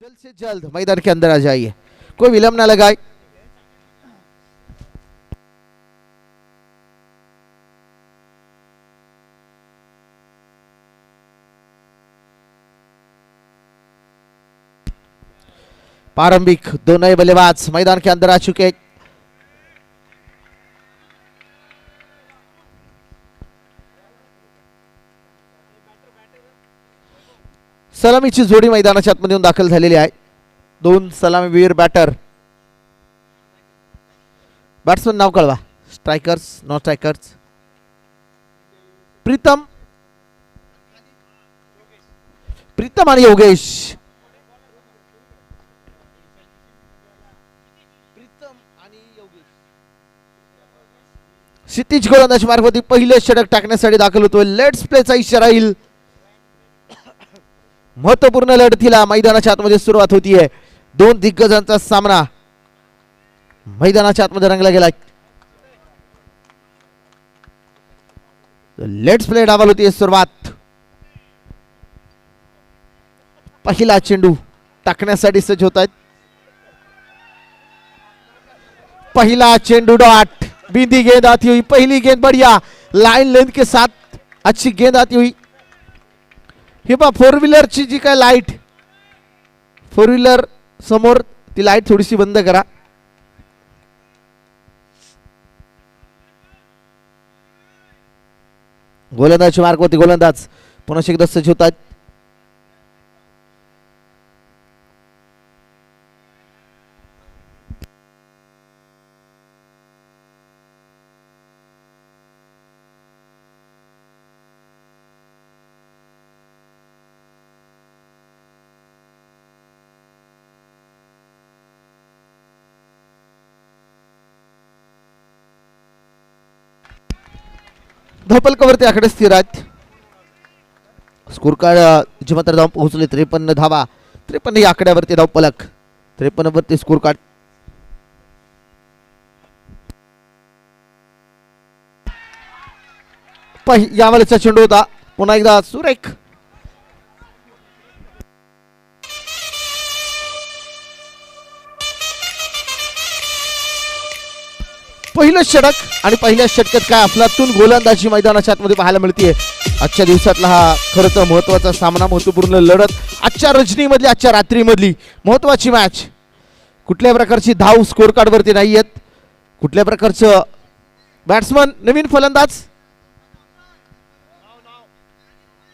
जल्द से जल्द मैदान के अंदर आ जाइए, कोई विलंब ना लगाए। प्रारंभिक दो नए बल्लेबाज मैदान के अंदर आ चुके। सलामीची जोडी मैदानाच्या आतमध्ये दाखल झालेली आहे। दोन सलामीवीर बॅटर। बॅट्समन नाव कळवा। Strikers, non strikers. प्रीतम आणि योगेश। क्षितिज गोलंदाज मार्फत पहिले षटक टाकण्यासाठी दाखल होतोय। लेट्स प्लेचा इशारा येईल। महत्वपूर्ण लढतीला मैदानाच्या आतमध्ये सुरुवात होतीये। दोन दिग्गजांचा सामना मैदानाच्या आतमध्ये रंगला गेलाय। लेट्स प्ले डावल होतीये सुरुवात। पहिला चेंडू टाकण्यासाठी सज्ज होत आहेत। पहिला चेंडू डॉट। बिंदी गेंद आती हुई, पहली गेंद बढ़िया लाइन लेंथ के साथ अच्छी गेंद आती हुई। हे पहा फोर व्हीलर ची जी काय लाईट, फोर व्हीलर समोर ती लाईट थोडीशी बंद करा। गोलंदाज मार्गवरती गोलंदाज पुन्हा एकदा सज्ज होतात। धपलकावरती आकडे स्थिर आहेत। स्कोर कार्ड जे मात्र धाव पोहोचले 53 धावा। 53 या आकड्यावरती धाव पलक। 53 वरती स्कोर कार्ड। यावेळेचा चेंडू होता पुन्हा एकदा सुरेख। पहिलं षटक आणि पहिल्या षटकात काय अफलातून गोलंदाजी मैदानाच्या आतमध्ये पाहायला मिळते। आजच्या दिवसातला हा खरं तर महत्त्वाचा सामना, महत्त्वपूर्ण लढत, आजच्या रजनीमधली, आजच्या रात्रीमधली महत्त्वाची मॅच। कुठल्या प्रकारची धाव स्कोर कार्ड वरती नाही आहेत। कुठल्या प्रकारचं बॅट्समन नवीन फलंदाज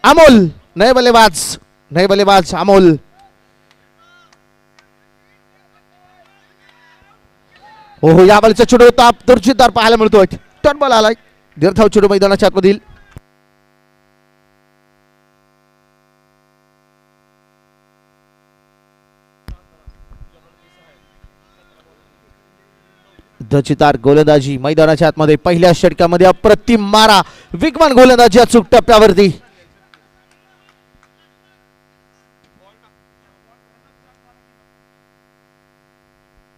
अमोल, नए बल्लेबाज अमोल। हो या बॉलचा चेंडू होता दर्जेदार पाहायला मिळतोय। टॉट बॉल आलाय। दीर्घाव चेंडू मैदानाच्या आतमधील। दर्जेदार गोलंदाजी मैदानाच्या आतमध्ये पहिल्या षटकामध्ये अप्रतिम मारा, वेगवान गोलंदाजी अचूक टप्प्यावरती।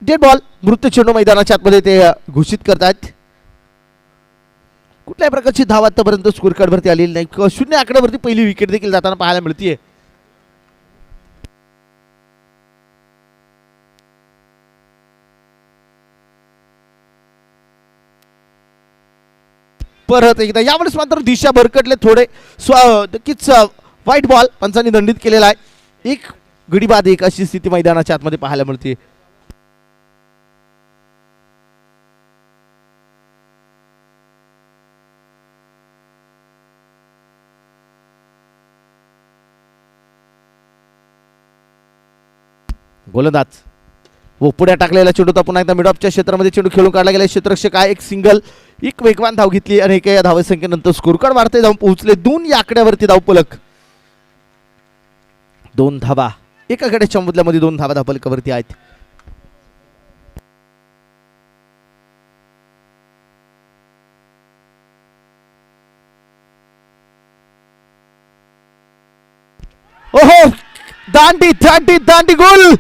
डेड बॉल, मृत चेंडू मैदानाच्या आतमध्ये ते घोषित करतात। कुठल्याही प्रकारची धाव आतापर्यंत स्कोर कार्ड वरती आलेली नाही। शून्य आकड्यावरती पहिली विकेट देखील जाताना पाहायला मिळते। परत एकदा यावेळेस मात्र दिशा भरकटले थोडे। नक्कीच व्हाईट बॉल पंचांनी दंडित केलेला आहे। एक गडी बाद एक अशी स्थिती मैदानाच्या आतमध्ये पाहायला मिळते। गोलंदाज व पुढे टाकलेला चेंडू होता पुन्हा एकदा मिड ऑफच्या क्षेत्रामध्ये चेंडू खेळून काढला गेला। क्षेत्ररक्षक आहे एक सिंगल, एक वेगवान धाव घेतली आणि एका या धावसंख्येनंतर स्कोर कार्ड वाढते जाऊन पोहोचले 2 या आकड्यावरती धाव पलक। 2 धावा एका गड्याच्या मधल्यामध्ये 2 धावा धावपलकावरती आहेत। ओहो दांडी गोल,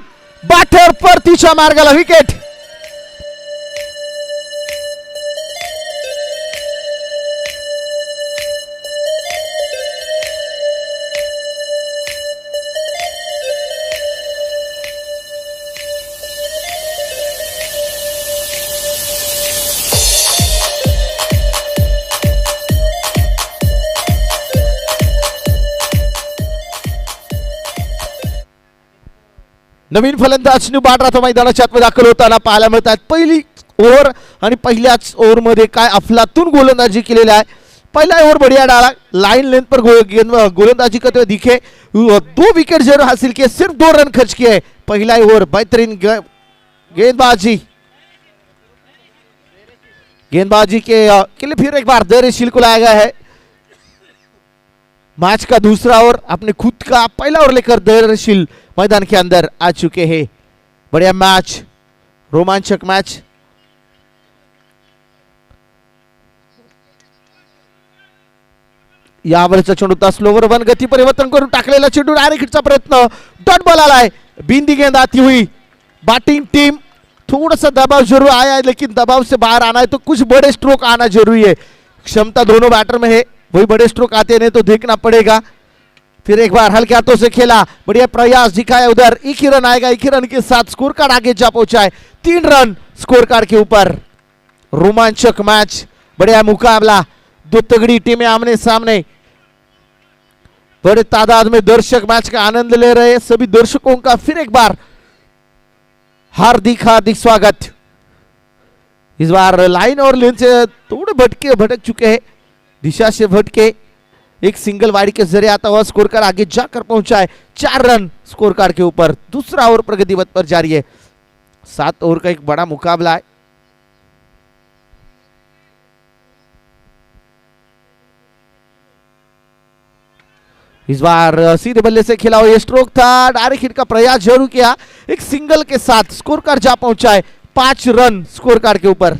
बॅटर परतीच्या मार्गाला विकेट। नवीन फलंदाज न्यू बाटराथा मैदानाच्या आतमध्ये दाखल होताना पाहायला मिळतात. पहिली ओव्हर आणि पहिल्याच ओव्हरमध्ये काय अफलातून गोलंदाजी केलेली आहे. पहला ओवर बढ़िया डाला, लाइन लेंथ पर गोलंदाजी करते हुए दिखे. 2 विकेट जरूर हासिल किए, सिर्फ 2 रन खर्च किए. पहला ओवर बेहतरीन गेंदबाजी के लिए फिर एक बार धैर्यशील को लाया गया है. मैच का दूसरा ओवर अपने खुद का पहला ओवर लेकर धैर्यशील मैदान के अंदर आ चुके हैं. बढ़िया मैच, रोमांचक मैच. यावरचा चेंडू स्लोवर वन गती परिवर्तन करून टाकलेला चेंडू डायरेक्ट हिटचा प्रयत्न, डॉट बॉल आला है. बिंदी गेंद आती हुई. बैटिंग टीम थोड़ा सा दबाव जरूर आया है, लेकिन दबाव से बाहर आना है तो कुछ बड़े स्ट्रोक आना जरूरी है. क्षमता दोनों बैटर में है, वही बड़े स्ट्रोक आते नहीं तो देखना पड़ेगा. फिर एक बार हल्के हाथों से खेला, बढ़िया प्रयास दिखाया उधर. एक ही रन आएगा, एक ही रन के साथ स्कोर कार्ड आगे जा पहुंचा है. 3 रन स्कोर कार्ड के ऊपर. रोमांचक मैच, बढ़िया मुकाबला, 2 तगड़ी टीमें आमने सामने. बड़े तादाद में दर्शक मैच का आनंद ले रहे हैं. सभी दर्शकों का फिर एक बार हार्दिक हार्दिक स्वागत. इस बार लाइन और लेन से थोड़े भटक चुके हैं, दिशा से भटके. एक सिंगल वाइड के जरिए आता हुआ स्कोर कार्ड आगे जाकर पहुंचा है. 4 रन स्कोर कार्ड के ऊपर. दूसरा ओवर प्रगति पथ पर जारी है. 7 ओवर का एक बड़ा मुकाबला है. इस बार सीधे बल्ले से खेला हुआ ये स्ट्रोक था, डायरेक्ट हिट का प्रयास जरूर किया. एक सिंगल के साथ स्कोर कार्ड जा पहुंचा है. 5 रन स्कोर कार्ड के ऊपर.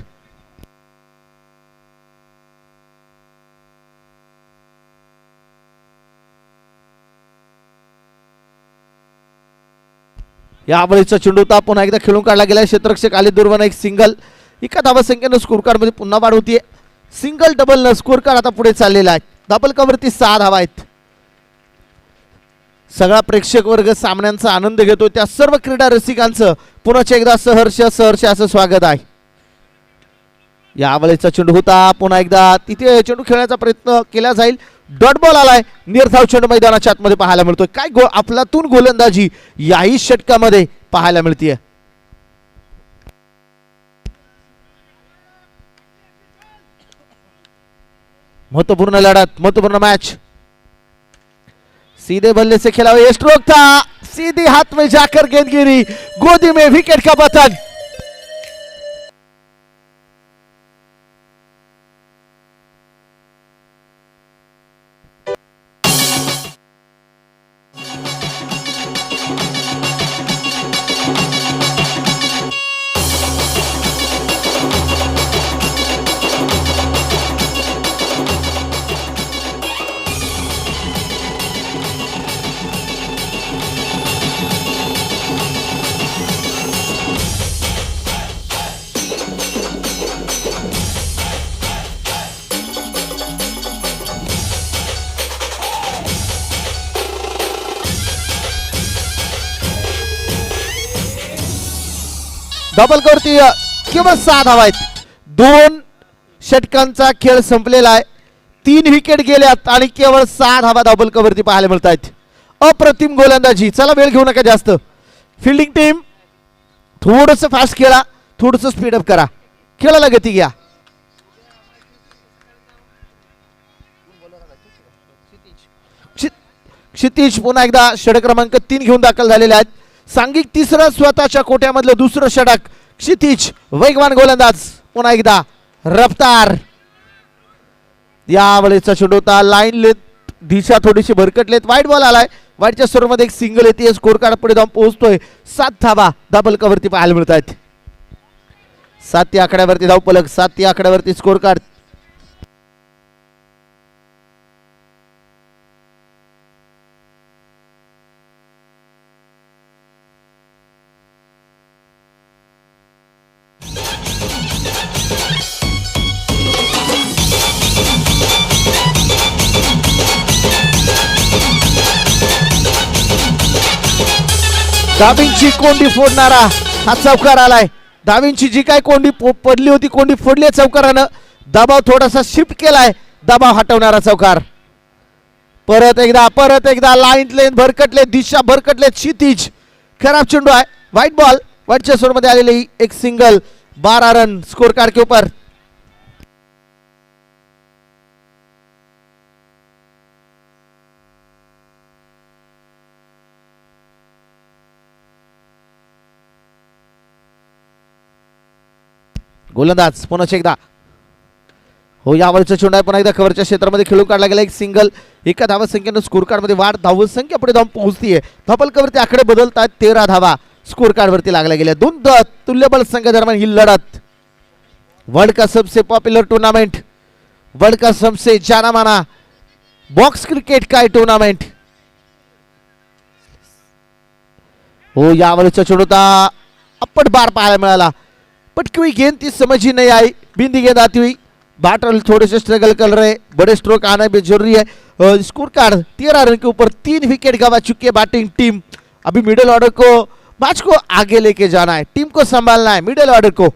यावेळीचा चेंडू होता, पुन्हा एकदा खेळून काढला गेला. क्षेत्ररक्षक आले दूरवर, एक सिंगल. एका धावा संख्येनं स्कोर कार्ड मध्ये पुन्हा वाढ होतीये. सिंगल डबल न स्कोर कार्ड आता पुढे चाललेला आहे. डबल कवरती 6 धावा आहेत. सगळा प्रेक्षक वर्ग सामन्यांचा आनंद घेतो. त्या सर्व क्रीडा रसिकांचं पुन्हा एकदा सहर्ष असं स्वागत आहे. यावेळेचा चेंडू होता, पुन्हा एकदा तिथे चेंडू खेळण्याचा प्रयत्न केला जाईल. डॉट बॉल आलाय. निर्धाव चेंडू मैदानाच्या आतमध्ये पाहायला मिळतोय. काय अफलातून गोलंदाजी याही षटकामध्ये पाहायला मिळतीये. महत्वपूर्ण लढत, महत्वपूर्ण मैच. सीधे बल्ले से खेला हुआ ये स्ट्रोक था, सीधे हाथ में जाकर गेंद गिरी. गोदी में विकेट का पतन. डबल करती केवळ 6 धावा आहेत. 2 षटकांचा खेळ संपलेला आहे. 3 विकेट गेल्यात आणि केवळ 6 धावा डबल कवरती पाहायला मिळत आहेत. अप्रतिम गोलंदाजी. चला वेळ घेऊ नका जास्त. फिल्डिंग टीम थोडंसं फास्ट खेळा, थोडंसं स्पीडअप करा, खेळाला गती घ्या. क्षितिज पुन्हा एकदा षटक क्रमांक 3 घेऊन दाखल झालेले आहेत. सांघिक तिसरं, स्वतःच्या कोट्यामधलं दुसरं षटक. क्षितिज वेगवान गोलंदाज, पुन्हा एकदा रफ्तार. यावेळेचा चेंडू होता, लाईन लेत दिशा थोडीशी भरकटलेत. वाईट बॉल आलाय. वाईटच्या स्वरूपामध्ये एक सिंगल येते. स्कोर कार्ड पुढे जाऊन पोहोचतोय. 7 धावा डबल कवरती पाहायला मिळत आहेत. 7 या आकड्यावरती धाव पलक, 7 या आकड्यावरती स्कोर कार्ड. दाबींची कोंडी फोडणारा हा चौकार आलाय. दाबींची जी काय कोंडी पडली होती, कोंडी फोडली चौकारानं. दबाव थोडासा शिफ्ट केलाय, दबाव हटवणारा चौकार. परत एकदा लाईन लेन भरकटले, दिशा भरकटले. क्षितिज खराब चेंडू आहे, व्हाईट बॉल. व्हाईटच्या स्कोरमध्ये आलेली एक सिंगल, 12 रन स्कोर कार्ड के ऊपर. गोलंदाज पुन्हा एकदा. हो, यावरचा चेंडू आहे पुन्हा एकदा कव्हरच्या क्षेत्रामध्ये खेळून काढला गेला. एक सिंगल. एका धावा संख्येनं स्कोर कार्ड मध्ये वाढ. धाव संख्या पुढे जाऊन पोहोचतीये. धापलकावरती आकडे बदलतात. 13 धावा स्कोर कार्ड वरती लागल्या गेल्या. दोन तुल्यबळ संघादरम्यान ही लढत. वर्ल्ड का सबसे पॉप्युलर टूर्नामेंट, वर्ल्ड का सबसे जाना माना बॉक्स क्रिकेट का टूर्नामेंट. हो, यावरचा चेंडू अप्पट बार पाहायला मिळाला. पटकी हुई गेंद थी, समझ ही नहीं आई. बिंदी गेंद आती हुई. बैटर थोड़े से स्ट्रगल कर रहे, बड़े स्ट्रोक आना भी जरूरी है. स्कोर कार्ड 13 रन के ऊपर 3 विकेट गंवा चुकी है बैटिंग टीम. अभी मिडिल ऑर्डर को, मैच को आगे लेके जाना है, टीम को संभालना है. मिडिल ऑर्डर को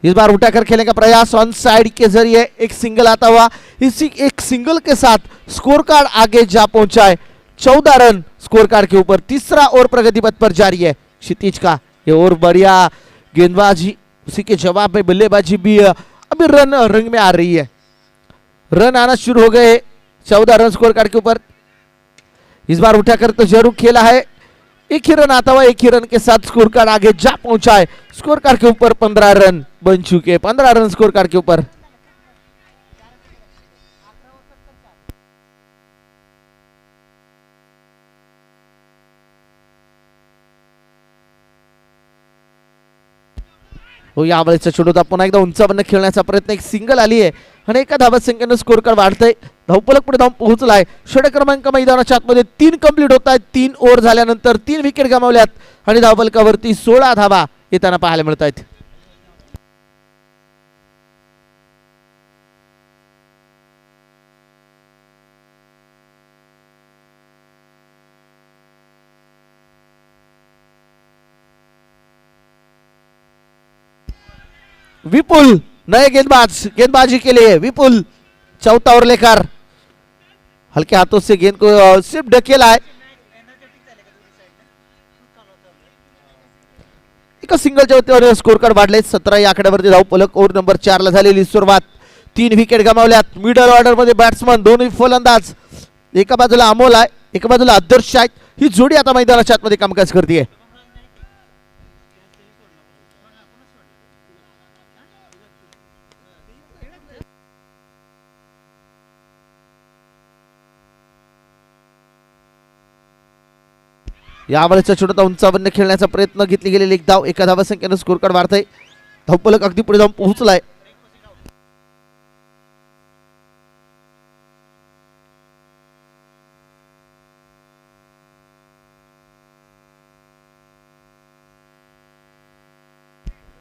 इस बार उठाकर खेलने का प्रयास ऑन साइड के जरिए. एक सिंगल आता हुआ. इसी एक सिंगल के साथ स्कोर कार्ड आगे जा पहुंचा है. 14 रन स्कोर कार्ड के ऊपर. तीसरा ओवर प्रगति पथ पर जारी है क्षितिज का. ये और बढ़िया गेंदबाजी, उसी के जवाब में बल्लेबाजी भी अभी रन रंग में आ रही है. रन आना शुरू हो गए. 14 रन स्कोर कार्ड के ऊपर. इस बार उठाकर तो जरूर खेला है. एक ही रन आता हुआ, एक ही रन के साथ स्कोर कार्ड आगे जा पहुंचा है. स्कोर कार्ड के ऊपर 15 रन बन चुके. 15 रन स्कोर कार्ड के ऊपर. हो, यावेळेचा चेंडू पुन्हा एकदा उंचावरनं खेळण्याचा प्रयत्न. एक सिंगल आली आहे आणि एका धावा संख्येनं स्कोर कार्ड वाढतंय. धावपलक पुढे धावून पोहोचलाय. षटक क्रमांक मैदानाच्या आतमध्ये 3 कंप्लीट होत आहेत. 3 ओव्हर झाल्यानंतर 3 विकेट गमावल्यात आणि धावपलकावरती 16 धावा येताना पाहायला मिळत आहेत. विपुल नए गेंदबाज, गेंदबाजी के लिए विपुल चौथा ओवर लेकर हल्के हाथों से गेंद को सिर्फ ढकेला है. एका सिंगलच्या वरती स्कोर कार्ड वाढले. 17 या आकड्यावरती धावपलक. ओव्हर नंबर 4 ला झालेली सुरुवात. 3 विकेट गमावल्यात. मिडल ऑर्डर मध्ये बॅट्समन, दोन्ही फलंदाज. एका बाजूला अमोल आहे, एका बाजूला आदर्श आहे. ही जोडी आता मैदानाच्या आतमध्ये कामकाज करते. यावेळेचा चेंडू उंचावरनं खेळण्याचा प्रयत्न. घेतली गेलेली एक धाव. एका धावा संख्येनं स्कोर कार्ड वाढतंय. धावपलक अगदी पुढे जाऊन पोहोचलाय.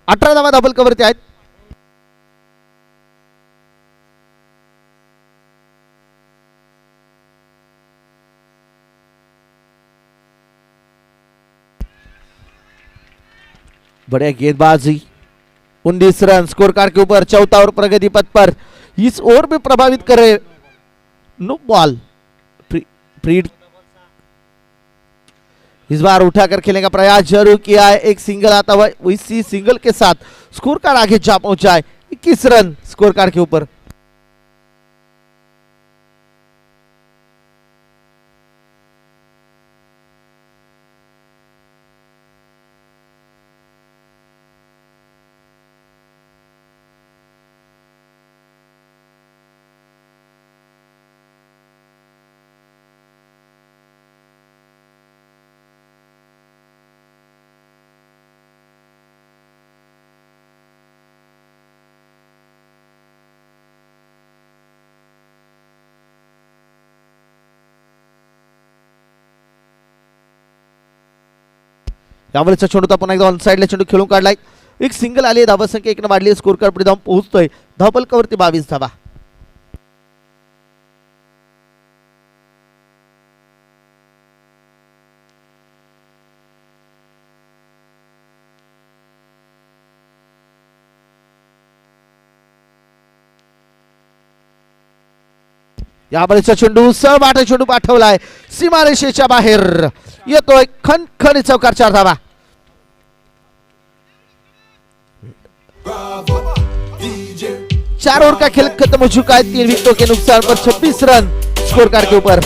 अठरा धावा धावपलकावरती आहेत. बढ़िया गेंदबाजी. 19 रन स्कोर कार्ड के ऊपर. चौथा ओवर प्रगति पथ पर. इस ओवर भी प्रभावित करे. नो बॉल फ्रीड. इस बार उठाकर खेलने का प्रयास जरूर किया है. एक सिंगल आता हुआ. इसी सिंगल के साथ स्कोर कार्ड आगे जा पहुंचा है. 21 रन स्कोर कार्ड के ऊपर. यावेळेचा चेंडू पुन्हा एकदा ऑन साइडला चेंडू खेळून काढलाय. एक सिंगल आली. धावा संख्या 1 वाढली. स्कोर कार्ड पुढे जाऊन पोहोचतोय. धावपलकावरती 22 धावा. यावेळेचा चेंडू सहबाट चेंडू पाठवलाय. सीमारेषेच्या बाहेर येतोय. खणखणी चौकार 4 धावा. चार ओवर का खेल खत्म हो चुका है. 3 विकेटों के नुकसान पर 26 रन स्कोर कार्ड के ऊपर.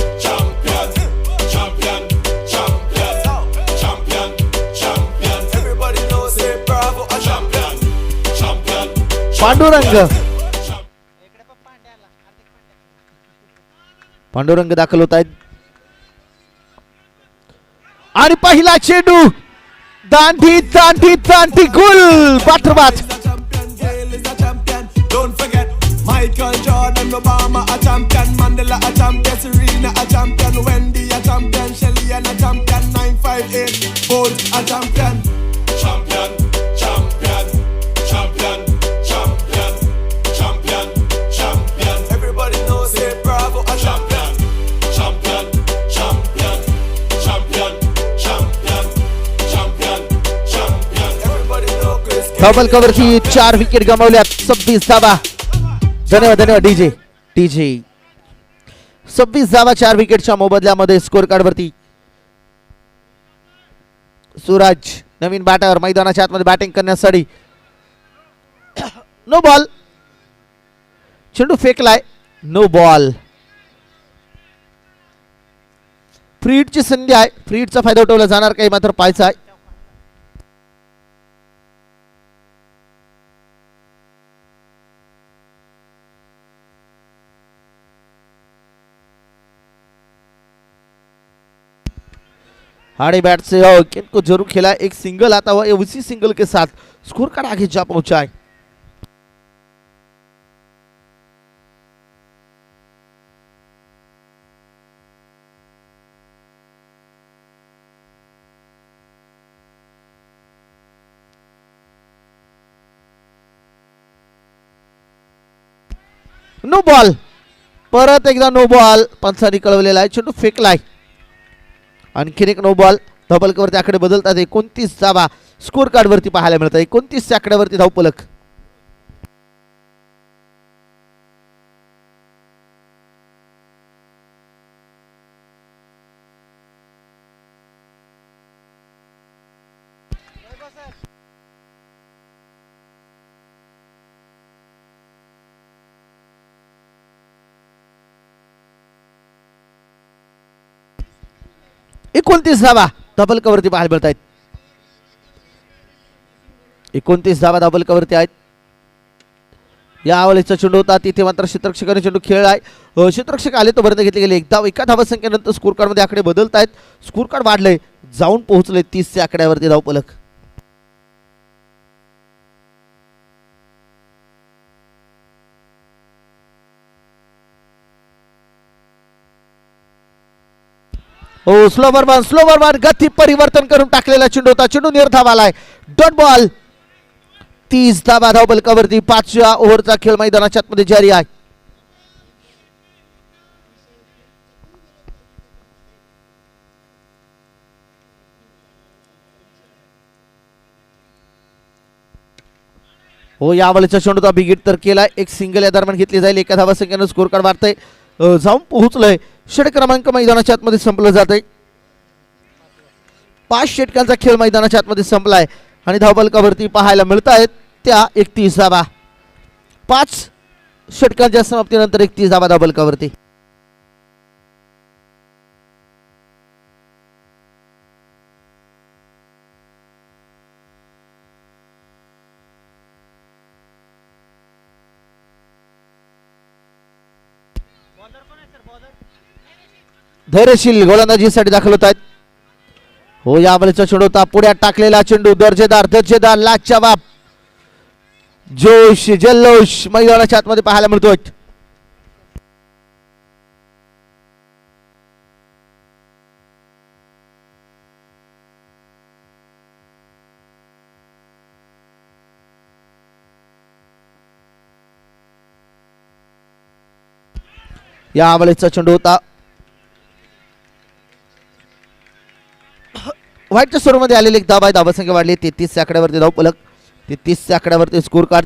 पांडुरंग दाखल होत आहेत आणि पहिला चेंडू दांडी दांडी दांडी गुल बाटरबात. Michael Jordan, Obama a champion, Mandela a champion, Serena a champion, Wendy a champion, Shelly a champion, 958 Bolt a champion. Champion, champion, champion, champion, champion, champion. Everybody knows say Bravo a champion. Champion, champion, champion, champion, champion, champion. Everybody know Chris. Double कव्हरची 4 wicket गमावल्यात. 26 धावा. धन्यवाद DJ 26 धावा 4 विकेटच्या मोबदल्यामध्ये score card वरती. सूरज नवीन batter मैदानाच्या आतमध्ये batting करण्यासाठी. No ball. चेंडू फेकलाय. No ball. फ्री हिटची संधी आहे. फ्री हिटचा फायदा उठवला जाणार काही मात्र पाहायचा आहे. हार्डी बैट से गेंद को जरूर खेला. एक सिंगल आता हुआ. उसी सिंगल के साथ स्कोर कार्ड आगे जा पहुंचा है. No ball. परत एकदा नो बॉल पंचांनी कळवलेला आहे. चेंडू फेकलाय. आणखीन एक नो बॉल. धबल कवरती आकडे बदलतात. 29 धावा स्कोर कार्ड वरती पाहायला मिळतात. 29 च्या आकड्यावरती धावपलक. एकोणतीस धावा डबल कवरती पाहायला मिळत आहेत. 29 धावा डबल कवरती आहेत. या आवलीचा चेंडू होता. तिथे मात्र क्षेत्ररक्षकाने चेंडू खेळलाय. क्षेत्ररक्षक आले तो बंद घेतले गेले. एका धावा संख्येनंतर स्कोर कार्ड मध्ये आकडे बदलत आहेत. स्कोर कार्ड वाढले. जाऊन पोहोचले 30 च्या आकड्यावरती धावपलक. हो स्लो बर्बाद गती परिवर्तन करून टाकलेला चेंडू होता. चेंडू निर्धाव आलाय. Dot ball. 30 धावा धावबल कवरती. 5व्या ओव्हरचा खेळ मैदानाच्या आतमध्ये जारी आहे. हो या आवलीचा चेंडूचा बिगिट तर केलाय. एक सिंगल या दरम्यान घेतली जाईल. एका धावा संख्येनं स्कोर कार्ड वाढतंय. जाऊन पोहोचलंय. षटक क्रमांक मैदानाच्या आतमध्ये संपलं जात आहे. 5 षटकांचा खेळ मैदानाच्या आतमध्ये संपलाय आणि धावबलकावरती पाहायला मिळत आहेत त्या 31 धावा. 5 षटकांच्या समाप्तीनंतर 31 धावा धावबलकावरती. धैर्यशील गोलंदाजीसाठी दाखल होत आहेत. हो या बॉलचा चेंडू होता. पुढ्यात टाकलेला चेंडू दर्जेदार लाजवाब जोश जल्लोष मैदानाच्या आतमध्ये पाहायला मिळतोय. या बॉलचा चेंडू होता. व्हाईटच्या स्वरूपामध्ये आलेली एक धाव आहे. धावसंख्या वाढली 33 च्या आकड्यावरती धावपलक. 33 च्या आकड्यावरती स्कोर कार्ड.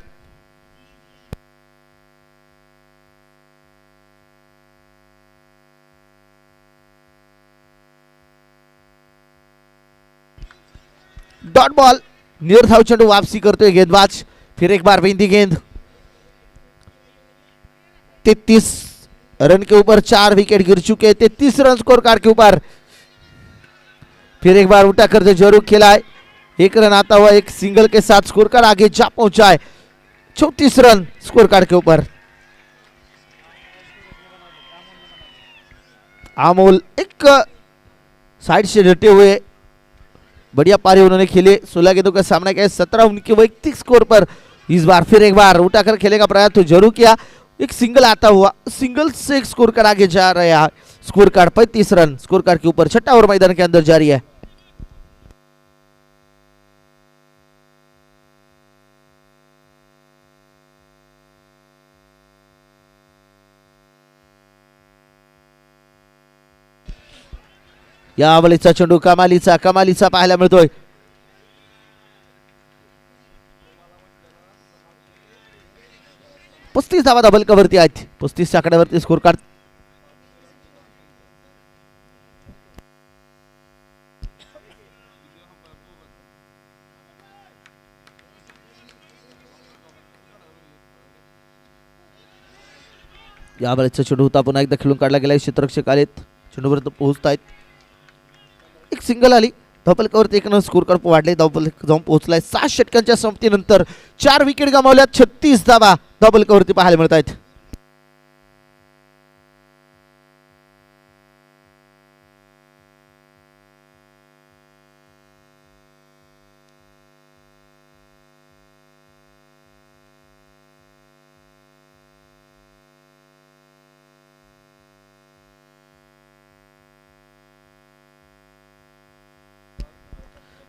डॉट बॉल, निर्धाव चेंडू, वापसी करतोय गेंदबाज. फिर एक बार बिंदी गेंद. 33 रन के ऊपर 4 विकेट गिर चुके हैं. 33 रन स्कोर कार्ड के ऊपर. फिर एक बार उठा करते जरूर खेला है. 1 रन आता हुआ एक सिंगल के साथ स्कोर कार्ड आगे जा पहुंचा है. 34 रन स्कोर कार्ड के ऊपर. अमोल एक साइड से डटे हुए बढ़िया पारी उन्होंने खेले. 16 गेंदों का सामना किया. 17 उनके वैयक्तिक स्कोर पर. इस बार फिर एक बार उठाकर खेलेगा प्रयास तो जरूर किया. एक सिंगल आता हुआ, सिंगल से एक स्कोर कार्ड आगे जा रहा है. Score card 35 run score card के ऊपर. छठा ओवर मैदान के अंदर जारी है. या बळीचा चेंडू कमालीचा पाहायला मिळतोय. पस्तीस धावा डबल कवरती आहेत. 35 आकड्यावरती स्कोर कार्ड. या बळीचा चेंडू होता पुन्हा एकदा खेळून काढला गेला. क्षेत्ररक्षक आलेत, चेंडूपर्यंत पोहोचत आहेत. एक सिंगल आली. धावफलकावरती एक स्कोर कार्ड वाढले. धावफलक जाऊन पोहोचलाय. 7 षटकांच्या संपत्तीनंतर 4 विकेट गमावल्यात. 36 धावा धावफलकावरती पाहायला मिळत आहेत.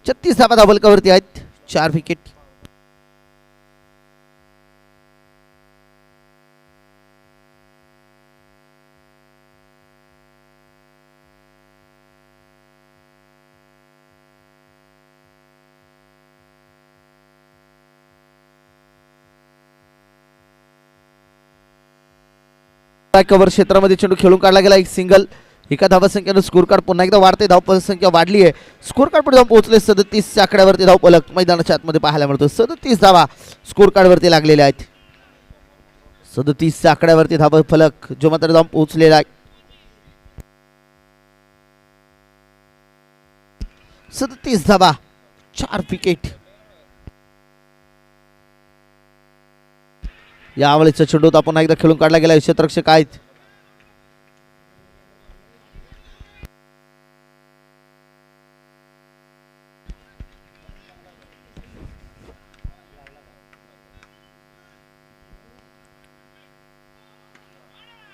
छत्तीस धावा धावफलकावरती आहेत. 4 विकेट. कव्हर क्षेत्रामध्ये चेंडू खेळून काढला गेला. एक सिंगल. एका धावसंख्येनं स्कोर कार्ड पुन्हा एकदा वाढते. धावफलक संख्या वाढली आहे. स्कोर कार्ड पुढे जाऊन पोहोचले. 37 आकड्यावरती धावफलक मैदानाच्या आतमध्ये पाहायला मिळतो. 37 धावा स्कोर कार्ड वरती लागलेल्या आहेत. 37 आकड्यावरती धावफलक जो मात्र जाऊन पोहोचलेला आहे. 37 धावा, 4 विकेट. यावेळेचा चेंडू पुन्हा एकदा खेळून काढला गेला. क्षेत्ररक्षक आहेत.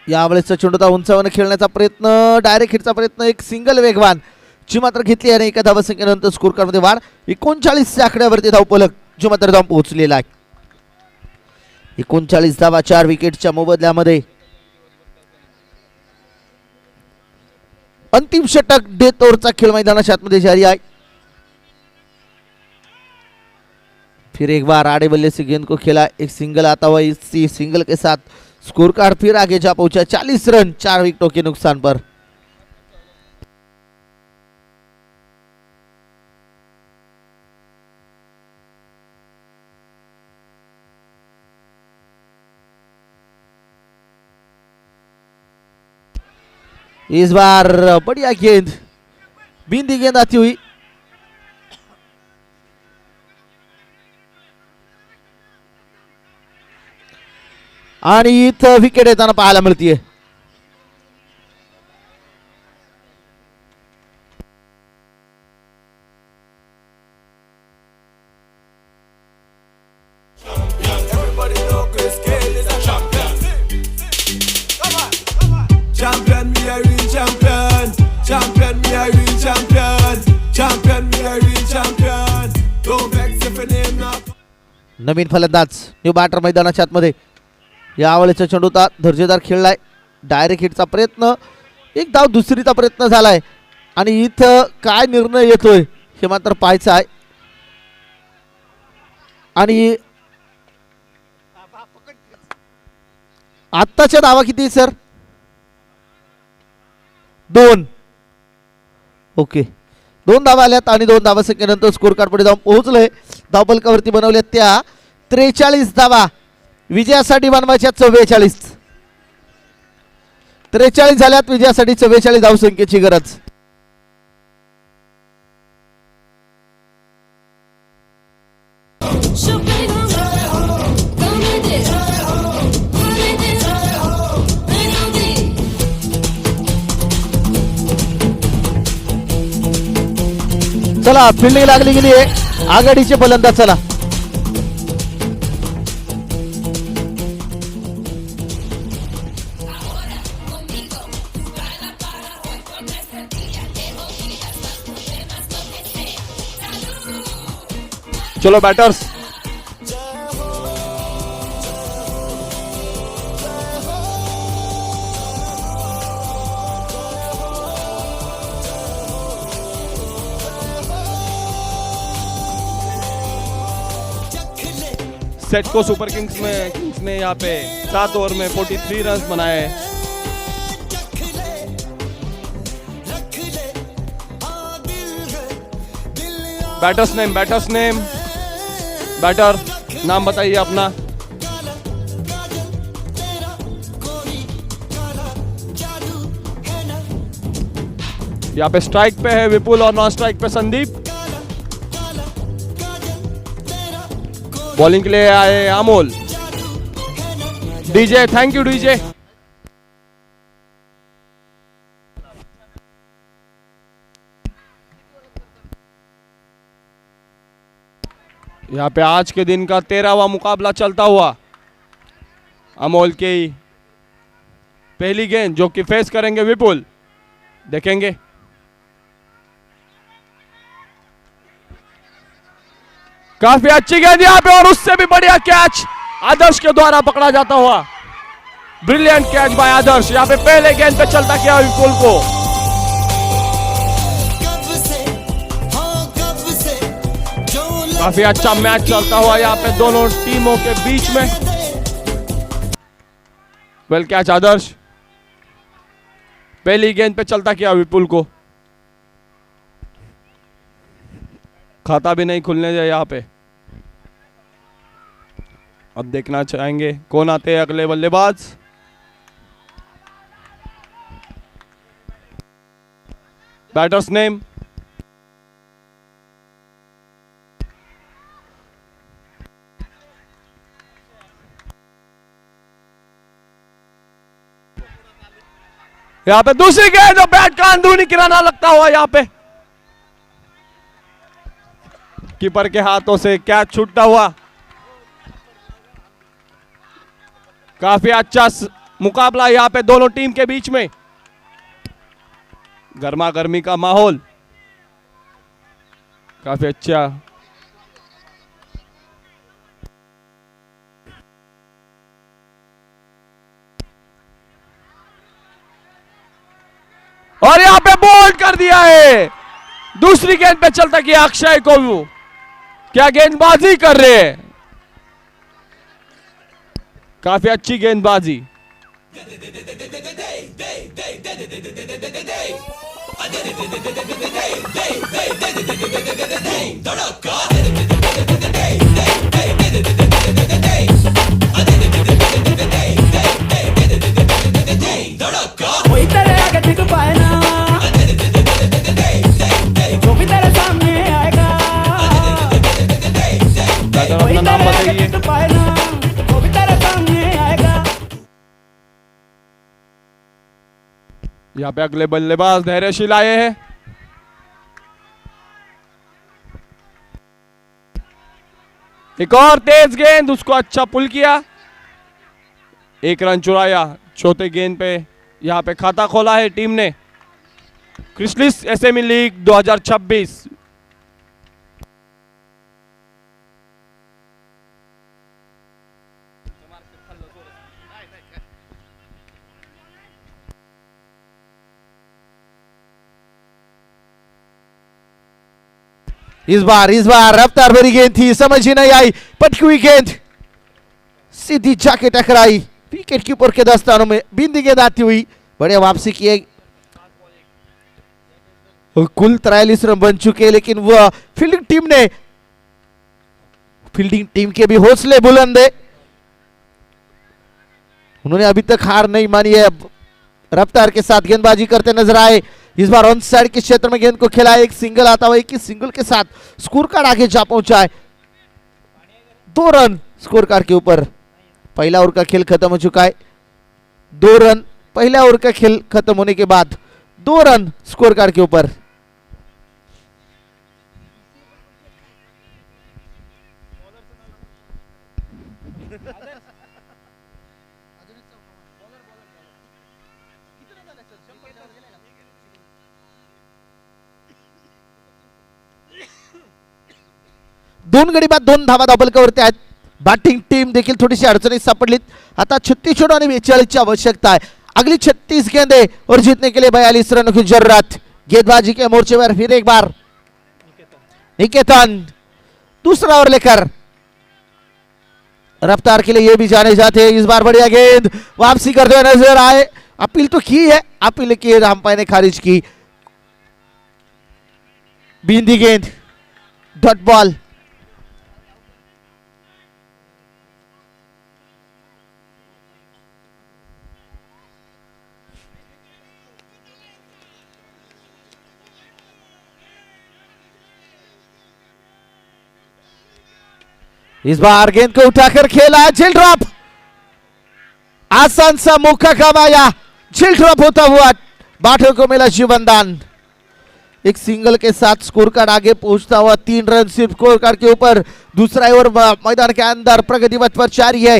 यावेळेचा चेंडू उंचावून खेळण्याचा प्रयत्न, डायरेक्ट हिटचा प्रयत्न. एक सिंगल वेगवान जी मात्र घेतली आणि एका धावसंख्येनंतर स्कोर कार्ड मध्ये वाढ. 39 आकड्यावरती धावफलक जो मात्र जाऊन पोहोचलेला आहे. 39 धावा, 4 विकेटच्या मोबदल्यामध्ये. अंतिम षटक डेथ ओव्हरचा खेळ मैदानाच्या आतमध्ये जारी आहे. फिर एक बार आड़े बल्ले से गेंद को खेला. एक सिंगल आता हुआ. इसी सिंगल के साथ स्कोर कार्ड फिर आगे जा पहुंचा. 40 रन 4 विकेटों के नुकसान पर. इस बार बढ़िया गेंद, बिंदी गेंद आती हुई. आणि इथं विकेट येताना पाहायला मिळतीये. Champion, me a real champion. Champion, me a real champion. Champion, me a real champion. Don't vex if your name not. नवीन फलंदाज न्यू बॅटर मैदानाच्या आतमध्ये. यावेळेचा चेंडू दर्जेदार खेळलाय. डायरेक्ट हिटचा प्रयत्न. एक धाव दुसरीचा प्रयत्न झालाय आणि इथं काय निर्णय येतोय हे मात्र पाहायचं आहे. आणि आत्ताच्या धावा किती सर? 2. ओके. 2 धावा आल्यात आणि 2 धावा संख्येनंतर स्कोर कार्ड पुढे जाऊन पोहोचलोय. धावफलकावरती बनवल्यात त्या 43 धावा, विजयासाठी बनवायच्या 44. 43 झाल्यात, विजयासाठी 44 धावसंख्येची गरज. चला फिल्डिंग लागली गेली आहे, आघाडीचे फलंदाज. चला चलो बैटर्स, सेट को सुपर किंग्स ने यहाँ पे 7 ओवर में 43 रन बनाए हैं. बैटर्स नेम, बैटर नाम बताइए अपना. यहाँ पे स्ट्राइक पे है विपुल और नॉन स्ट्राइक पे संदीप. बॉलिंग के लिए आए Amol. DJ, thank you DJ. यहाँ पे आज के दिन का 13वां मुकाबला चलता हुआ. अमोल की पहली गेंद जो कि फेस करेंगे विपुल, देखेंगे. काफी अच्छी गेंद यहाँ पे और उससे भी बढ़िया कैच आदर्श के द्वारा पकड़ा जाता हुआ. ब्रिलियंट कैच बाय आदर्श. यहाँ पे पहले गेंद पे चलता किया विपुल को. काफी अच्छा मैच चलता हुआ यहाँ पे दोनों टीमों के बीच में. वेल कैच आदर्श. पहली गेंद पे चलता किया विपुल को. खाता भी नहीं खुलने दिया यहाँ पे. अब देखना चाहेंगे कौन आते हैं अगले बल्लेबाज. बैटर्स नेम, यहाँ पे दूसरी गेंद और बैट का अंदरूनी किनारा लगता हुआ यहाँ पे कीपर के हाथों से कैच छूटता हुआ. काफी अच्छा मुकाबला यहाँ पे दोनों टीम के बीच में. गर्मा गर्मी का माहौल काफी अच्छा. और यहाँ पे बोल्ड कर दिया है. दूसरी गेंद पे चलता किया अक्षय को. क्या गेंदबाजी कर रहे हैं. काफी अच्छी गेंदबाजी. कोई तेरे आगे टिक पाए ना, जो भी तेरे सामने आएगा. कोई अपना नाम तेरे आगे बताइए. टिक पाए ना, जो भी तेरे सामने आएगा. यहाँ पे अगले बल्लेबाज धैर्यशील आए हैं. एक और तेज गेंद, उसको अच्छा पुल किया. 1 रन चुराया. चौथे गेंद पे यहाँ पे खाता खोला है टीम ने. Chrysalis SME league 2026. इस बार रफ्तार भरी गेंद थी, समझ ही नहीं आई. पटकी हुई गेंद सीधी जाके टकराई विकेट कीपर के दस्तानों में. बिंदी गेंद आती हुई बढ़िया वापसी की है. कुल 43 रन बन चुके हैं, लेकिन वह फील्डिंग टीम के भी हौसले बुलंद है। उन्होंने अभी तक हार नहीं मानी है, रफ्तार के साथ गेंदबाजी करते नजर आए। इस बार ऑन साइड के क्षेत्र में गेंद को खेला, एक सिंगल आता हुआ, एक ही सिंगल के साथ स्कोर कार्ड आगे जा पहुंचा है। 2 रन स्कोर कार्ड के ऊपर। पहला ओवर का खेल खत्म हो चुका है। 2 रन पहला ओवर का खेल खत्म होने के बाद 2 रन स्कोर कार्ड के ऊपर। दोन गडी बाद 2 धावा डबल कवरती आहेत। बॅटिंग टीम देखील थोडीशी अडचणीत सापडलीत। आता 36 चेंडू आणि 42 ची आवश्यकता है। अगली 36 गेंदे और जीतने के लिए 42 रनों की जरूरत। गेंदबाजी के मोर्चे पर फिर एक बार निकेतन दूसरा ओवर लेकर रफ्तार के लिए ये भी जाने जाते हैं। इस बार बढ़िया गेंद वापसी करते हुए नजर आए। अपील तो की है, अपील की अंपायर ने खारिज की। बिंदी गेंद, डॉट बॉल। इस बार गेंद को उठाकर खेला, झिल ड्रॉप। आसान सा मौका गवाया, झिल ड्रॉप होता हुआ बाठो को मिला जीवनदान। एक सिंगल के साथ स्कोर कार्ड आगे पहुंचता हुआ 3 रन सिर्फ स्कोर कार्ड के ऊपर। दूसरा ओवर मैदान के अंदर प्रगति पथ पर जारी है।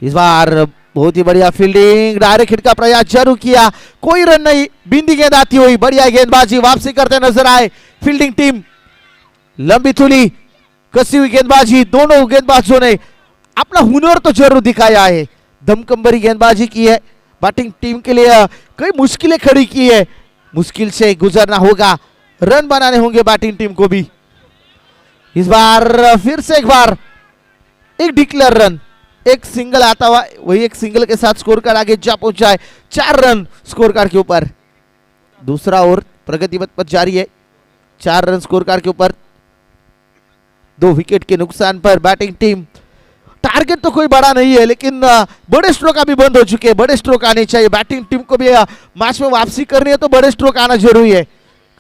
इस बार बहुत ही बढ़िया फील्डिंग, डायरेक्ट हिट का प्रयास जरूर किया, कोई रन नहीं। बिंदी गेंद आती हुई, बढ़िया गेंदबाजी वापसी करते नजर आए फील्डिंग टीम। लंबी थुली, कसी हुई गेंदबाजी, दोनों गेंदबाजों ने अपना हुनर तो जरूर दिखाया है। दमकंबरी गेंदबाजी की है। बैटिंग टीम के लिए कई मुश्किलें खड़ी की है, मुश्किल से गुजरना होगा, रन बनाने होंगे बैटिंग टीम को भी। इस बार फिर से एक बार एक डिक्लेयर रन, एक सिंगल आता हुआ, वही एक सिंगल के साथ स्कोर कार्ड आगे जा पहुंचा है। 4 रन स्कोर कार्ड के ऊपर। दूसरा ओवर प्रगति पथ पर जारी है। 4 रन स्कोर कार्ड के ऊपर, 2 विकेट के नुकसान पर बैटिंग टीम। टारगेट तो कोई बड़ा नहीं है, लेकिन बड़े स्ट्रोक अभी बंद हो चुके हैं। बड़े स्ट्रोक आने चाहिए, बैटिंग टीम को भी मैच में वापसी करनी है तो बड़े स्ट्रोक आना जरूरी आहे।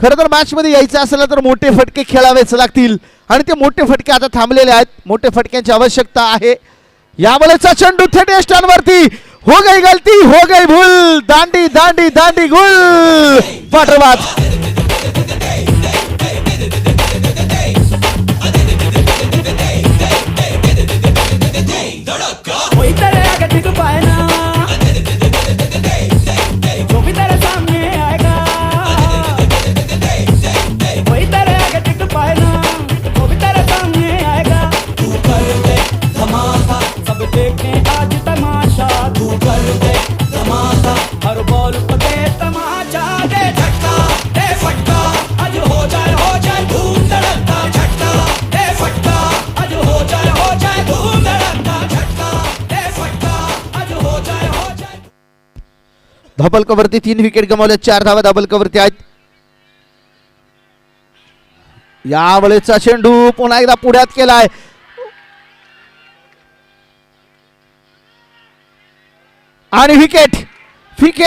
खरं तर मॅच मध्ये यायचं असेल तर मोठे फटके खेळावेच लागतील आणि ते मोठे फटके आता थांबलेले आहेत। मोठे फटक्यांची आवश्यकता आहे। यावेळेचा चेंडू थेट स्टंपवरती, हो गई गलती, हो गई भूल, दांडी दांडी दांडी गुल, पाठोपाठ। कोई तेरे आगे टिक पाए ना, जो भी तेरे सामने आएगा। कोई तेरे आगे टिक पाए ना, जो भी तेरे सामने आएगा। तू कर दे धमाका, सब देखें आज तमाशा। तू कर दे धमाका, हर बॉल पे दे तमाचा। दे झटका, दे फटका, आज हो जाए धूम धड़का। झटका, दे फटका, आज हो जाए धूम धड़का। धबल कवरती 3 विकेट गमावले, 4 धावा धबल कवरती आहेत। यावेळेचा चेंडू पुन्हा एकदा पुढ्यात केलाय। आणि विकेट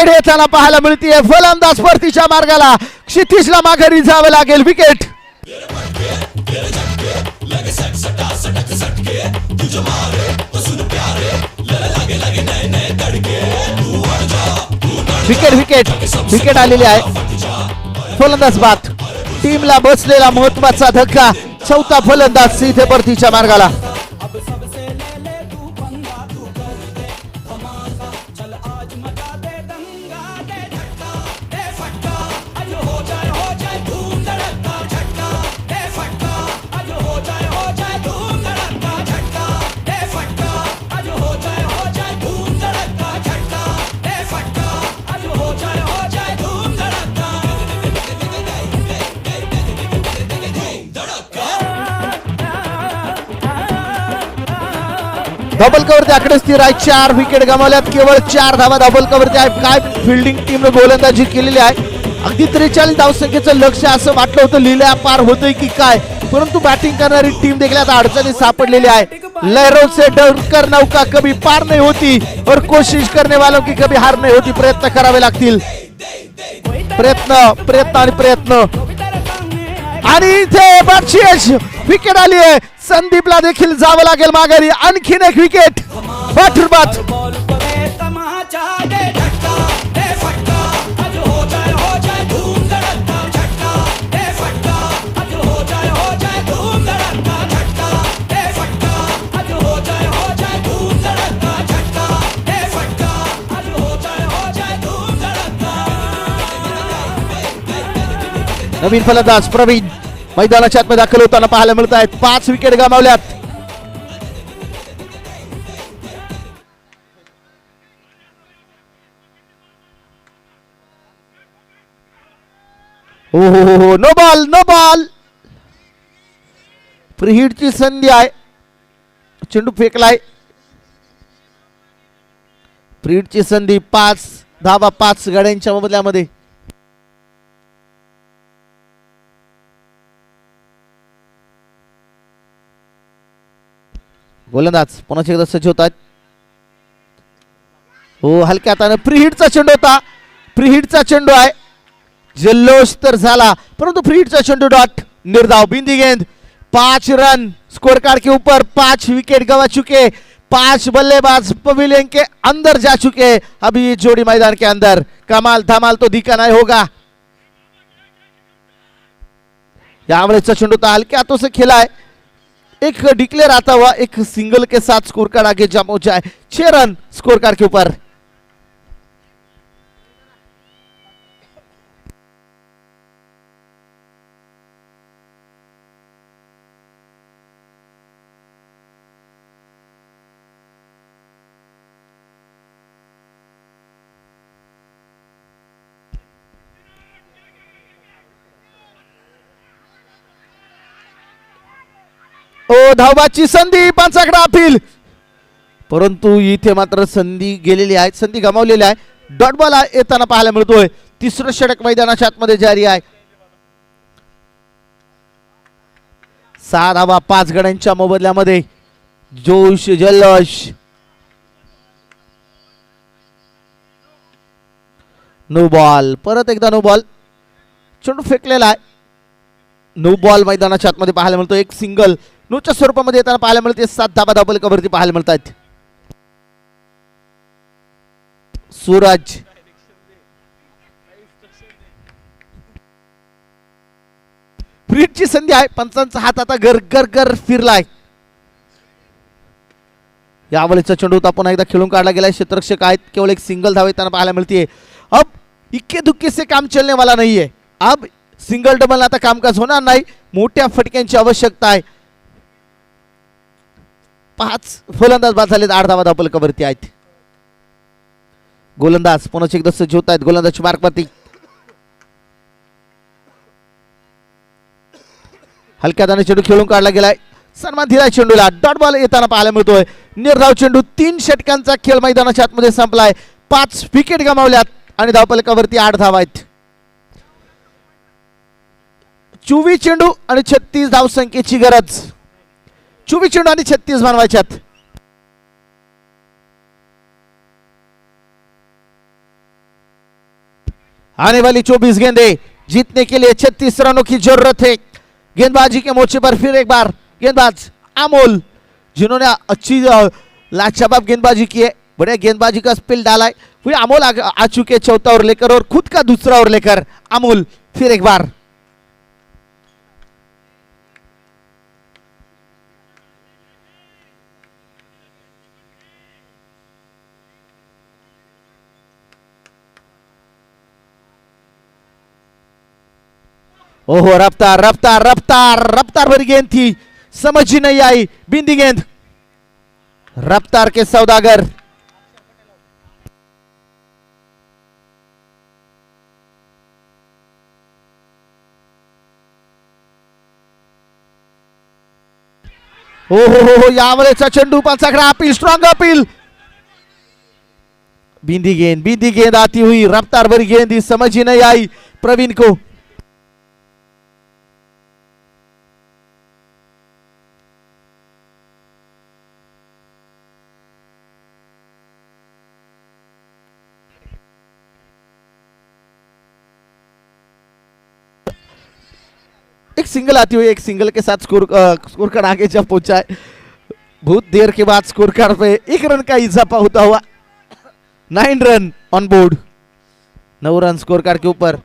येताना पाहायला मिळतीये। फलंदाज परतीच्या मार्गाला, क्षितिजला माघारी जावं लागेल। विकेट विकेट आलेली आहे। फलंदाज बाद, टीमला बसलेला महत्वाचा धक्का। चौथा फलंदाज इथे परतीच्या मार्गाला। डबल कवरती आकडे स्थिर आहे. 4 विकेट गमावल्यात, केवळ 4 धावा डबल कवरती आहे. काय फिल्डिंग टीमने गोलंदाजी केलेली आहे. अगदी 43 धावसंख्येचं लक्ष असं वाटलं होतं लिहिल्या पार होतंय की काय, परंतु बॅटिंग करणारी टीम देखील आता अडचणीत सापडलेली आहे. लहरों से डर कर नौका कभी पार नहीं होती और कोशिश करने वालों की कभी हार नहीं होती. प्रयत्न करावे लागतील, प्रयत्न प्रयत्न आणि प्रयत्न. आणि इथे बक्षीस विकेट आली आहे. संदीपला देखील जावं लागेल माघारी. आणखीन एक विकेट बाठुरबाद. बॉल को दे तमाचा, दे झटका, दे फटका, आज हो जाए धूम धड़का, झटका, दे फटका, आज हो जाए धूम धड़का, झटका, दे फटका, आज हो जाए धूम धड़का, झटका, दे फटका, आज हो जाए धूम धड़का. नवीन फलंदाज प्रवीण मैदानाच्या आतमध्ये दाखल होताना पाहायला मिळत आहेत. 5 विकेट गमावल्यात. हो, नो बॉल, नो बॉल. प्रीहिटची संधी आहे. चेंडू फेकलाय. प्रीहिटची संधी. 5 धावा 5 गाड्यांच्या बदल्यामध्ये. गोलंदाज पुन्हा एकदा सज्ज होतात. हो, हलक्या हाताने प्रीहिटचा चेंडू होता. प्रीहिटचा चेंडू आहे. जल्लोष तर झाला, परंतु प्रीहिटचा चेंडू डॉट. निर्धाव बिंदी गेंद. 5 रन स्कोर कार्ड के ऊपर. 5 विकेट गवा चुके. 5 बल्लेबाज पवेलियन के अंदर जा चुके. अभी ये जोड़ी मैदान के अंदर. कमाल धमाल तो दिखा नहीं होगा. यावेळेचा चेंडू तो हल्के हाथों से खेला है. एक डिक्लेयर आता हुआ एक सिंगल के साथ स्कोर कार्ड आगे जम हो जाए. 6 रन स्कोर कार्ड के ऊपर. ओ, धावबाची संधी. पंचाकडे अपील, परंतु इथे मात्र संधी गेलेली आहे. संधी गमावलेली आहे. डॉट बॉल येताना पाहायला मिळतोय. 3रं षटक मैदानाच्या आतमध्ये जारी आहे. 6 धावा 5 गड्यांच्या मोबदल्यामध्ये. जोश जल्लोष. No ball. परत एकदा नो बॉल. चेंडू फेकलेला आहे. नो बॉल मैदानाच्या आतमध्ये पाहायला मिळतो. एक सिंगल नोच्या स्वरूपामध्ये येताना पाहायला मिळते. 7 धावा डबल कवरती पाहायला मिळतात. सूरज फ्रीटची संधी आहे. पंचांचा हात आता गर गर गर फिरलाय. यावेळेचा चेंडू पुन्हा एकदा खेळून काढला गेलाय. क्षेत्ररक्षक आहेत. केवळ एक सिंगल धाव येताना पाहायला मिळते. अब इक्के दुक्के से काम चलने वाला नहीं है. अब सिंगल डबल आता कामकाज होणार नाही. मोठ्या फटक्यांची आवश्यकता आहे. 5 फलंदाज बाद झालेत. 8 धावा डबल कवरती आहेत. गोलंदाज पुन्हा एकदा सज्ज होत आहेत. गोलंदाजची मार्कवरती. हलक्या हाताने चेंडू खेळून काढला गेलाय. सन्मान दिलाय चेंडूला. डॉट बॉल येताना पाहायला मिळतोय. निर्धाव चेंडू. 3 षटकांचा खेळ मैदानाच्या आतमध्ये संपलाय. 5 विकेट गमावल्यात आणि धावफलकावरती 8 धावा आहेत. 24 चेंडू आणि 36 धावसंख्येची गरज. 24 चेंडू आणि 36 बनवायच्यात. आने वाली 24 गेंदे जीतने के लिए 36 रनों की जरूरत है. गेंदबाजी के मोर्चे पर फिर एक बार गेंदबाज अमोल, जिन्होंने अच्छी लाजवाब गेंदबाजी की है. बढ़िया गेंदबाजी का स्पिल डाला है. वही अमोल आ चुके 4था ओवर लेकर और खुद का दूसरा ओवर लेकर अमोल फिर एक बार. ओहो, रफ्तार रफ्तार रफ्तार रफ्तार भरी गेंद थी. समझ ही नहीं आई. बिंदी गेंद. रफ्तार के सौदागर. हो हो हो हो यावेळेचा चेंडू पंचाकडे अपील स्ट्रॉंग अपील बिंदी गेंद आती हुई रफ्तार भरी गेंद ही समझ ही नहीं आई प्रवीण को। एक सिंगल आती हुई एक सिंगल के साथ स्कोर कार्ड आगे जब पहुंचा है बहुत देर के बाद स्कोर कार्ड पे 1 रन का इजाफा होता हुआ 9 run on board 9 run score card के ऊपर।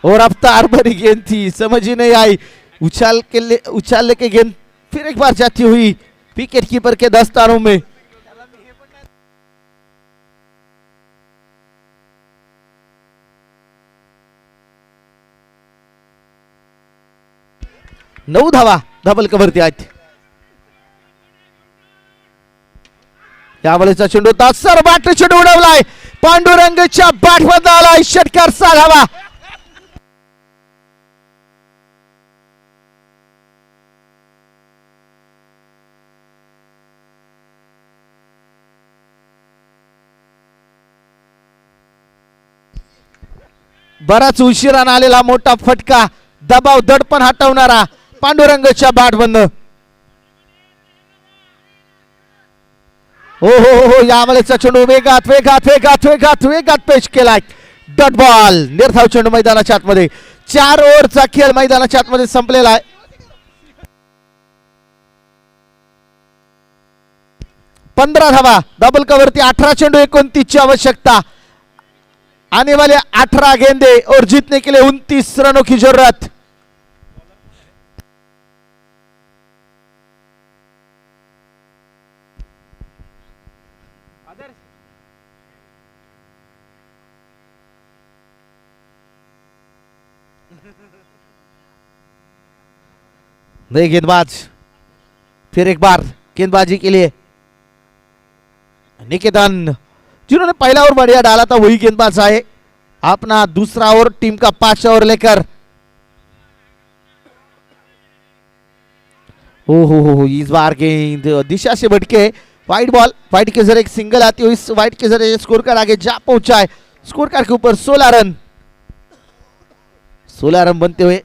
और रफ्तार भरी गेंद थी समझ ही नहीं आई उछाल के गेंद फिर एक बार जाती हुई विकेट कीपर के दस्तानों में। नऊ धावा डबल कव्हरती आहेत यावेळेचा चेंडू तासर बाट चेंडू उडवलाय पांडुरंगच्या बॅटमध्ये आलाय षटकार 6 धावा। बराच उशिराने आलेला मोठा फटका दबाव दडपण हटवणारा पांडुरंगच्या बॅटमधनं। हो हो हो यावेळेचा चेंडू वेगात वेगात वेगात वेगात वेगात पेश केलाय डॉट बॉल निर्धाव चेंडू मैदानाच्या आतमध्ये 4 ओव्हरचा खेळ मैदानाच्या आतमध्ये संपलेला आहे। 15 धावा डबल कव्हरती 18 चेंडू 29 ची आवश्यकता आने वाले 18 गेंदे और जीतने के लिए 29 रनों की जरूरत। नए गेंदबाज फिर एक बार गेंदबाजी के लिए निकेतन जिन्होंने पहला ओवर बढ़िया डाला था वही गेंदबाज आए अपना दूसरा ओवर टीम का 5 ओवर लेकर। हो इस बार गेंद दिशा से भटके वाइड बॉल वाइड के जरिए एक सिंगल आती हुई इस वाइड के जरिए स्कोर कार्ड आगे जा पहुंचा है स्कोर कार्ड के ऊपर 16 रन बनते हुए।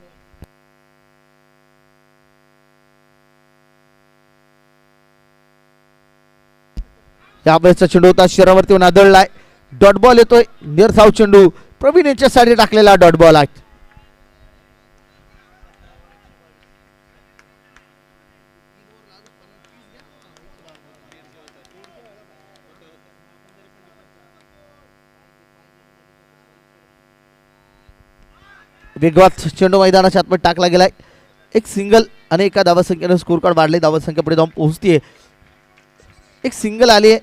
यावेळेचा चेंडू होता शरीरावरती आदळलाय डॉट बॉल येतोय निर्धाव चेंडू प्रवीण यांच्यासाठी टाकलेला डॉट बॉल आहे। वेगवान चेंडू मैदानाच्या आतमध्ये टाकला गेलाय एक सिंगल आणि एका धावसंख्येने स्कोर कार्ड वाढले धावसंख्या पुढे जाऊन पोहोचतीये एक सिंगल आली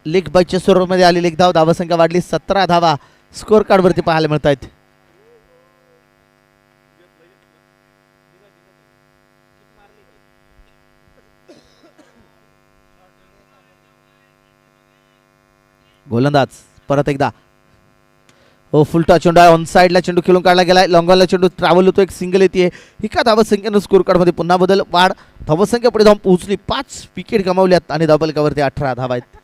लेग बायच्या स्वरूपामध्ये आलेली एक धावसंख्या वाढली 17 धावा स्कोर कार्ड वरती पाहायला मिळत आहेत। गोलंदाज परत एकदा हो फुलटा चेंडू ऑन साइडला चेंडू खेळून काढला गेलाय लॉंगॉनला चेंडू ट्रॅव्हल होतो एक सिंगल येते एका धावसंख्येनं स्कोर कार्ड मध्ये पुन्हा बदल वाढ धावसंख्या पुढे जाऊन पोहोचली 5 विकेट गमावल्यात आणि डबल कव्हरती 18 धावा आहेत।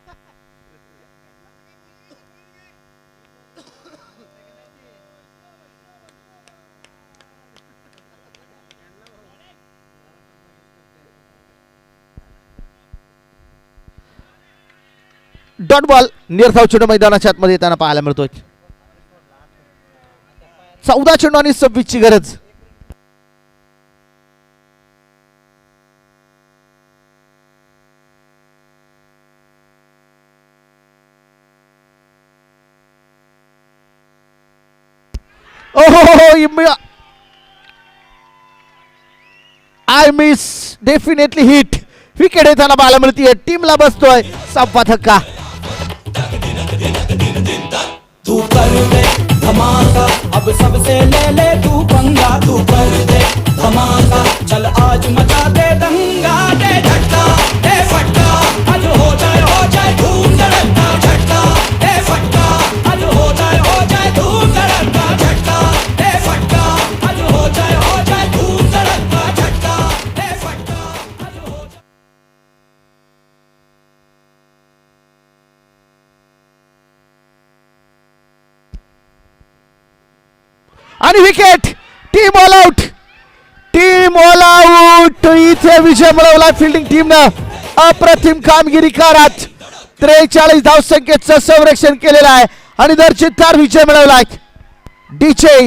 डॉट बॉल निर्धाव चेंडू मैदानाच्या आतमध्ये येताना पाहायला मिळतोय 14 चेंडू आणि 26 ची गरज। I miss definitely hit wicket येताना पाहायला मिळतीये टीमला बसतोय 6वां धक्का। तू कर दे धमाका अब सबसे ले ले तू पंगा तू कर दे धमाका चल आज मचा दे दंगा दे झटका दे फटका आज हो जाए धूम आणि wicket. Team all out. Team all out. इथे विजय मिळवला फिल्डिंग टीमनं. अप्रतिम कामगिरी करत 43 धावसंख्येचं संरक्षण केलेलं आहे आणि दर्जेदार विजय मिळवलाय. डीजे